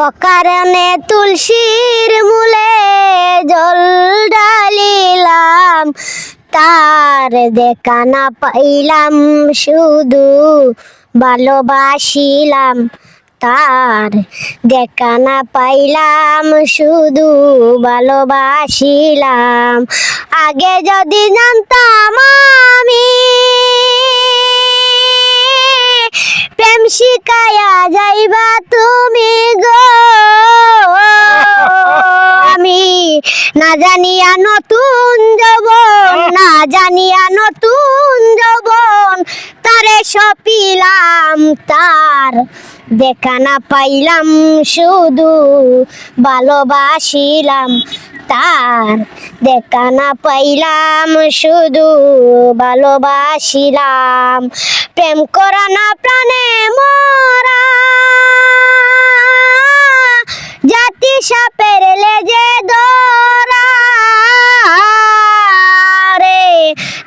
অকারণে তুলসীর মূলে জল ঢালিলাম, তার দেখা না পাইলাম শুধু ভালোবাসিলাম। তার দেখা না পাইলাম শুধু ভালোবাসিলাম। আগে যদি জানতাম আমি প্রেম শিখায়া যাইবা তুমি গো, আমি না জানিয়া নতুন যৌবন, না জানিয়া নতুন যৌবন তারে সপিলাম। তার দেখা না পাইলাম শুধু ভালোবাসিলাম। তার দেখা না পাইলাম শুধু ভালোবাসিলাম। প্রেম করা না প্রাণে মরা, জাতি সাপের লেজে ধরা রে।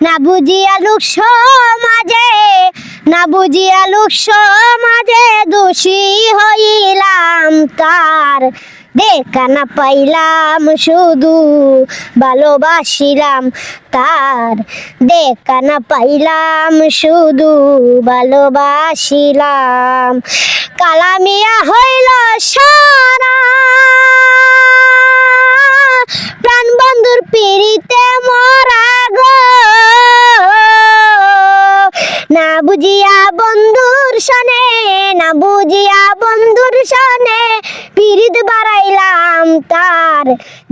না বুঝিয়া লোক সমাজে, না বুঝিয়া লোক সমাজে দোষী হইলাম। তার দেখা না পাইলাম শুধু ভালোবাসিলাম। তার দেখা না পাইলাম শুধু ভালোবাসিলাম। কালামিয়া হইল সারা প্রাণ বন্ধুর পিড়িতে মরা গো, না বুঝিয়া বন্ধুর সনে, না বুঝিয়া বন্ধুর সনে পিরিত বাড়াইলাম। তার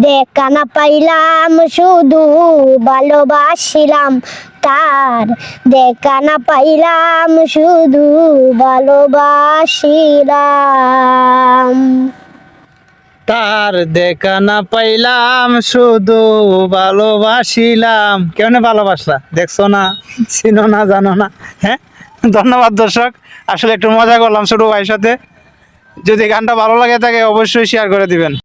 দেখা না পাইলাম শুধু ভালোবাসিলাম। তার দেখা না পাইলাম শুধু ভালোবাসিলাম। তার দেখা না পাইলাম শুধু ভালোবাসিলাম। কেমনে ভালোবাসলা দেখছো না, চিনো না, জানো না? হ্যাঁ, ধন্যবাদ দর্শক। আসলে একটু মজা করলাম ছোট ভাইয়ের সাথে। যদি গানটা ভালো লাগে থাকে অবশ্যই শেয়ার করে দিবেন।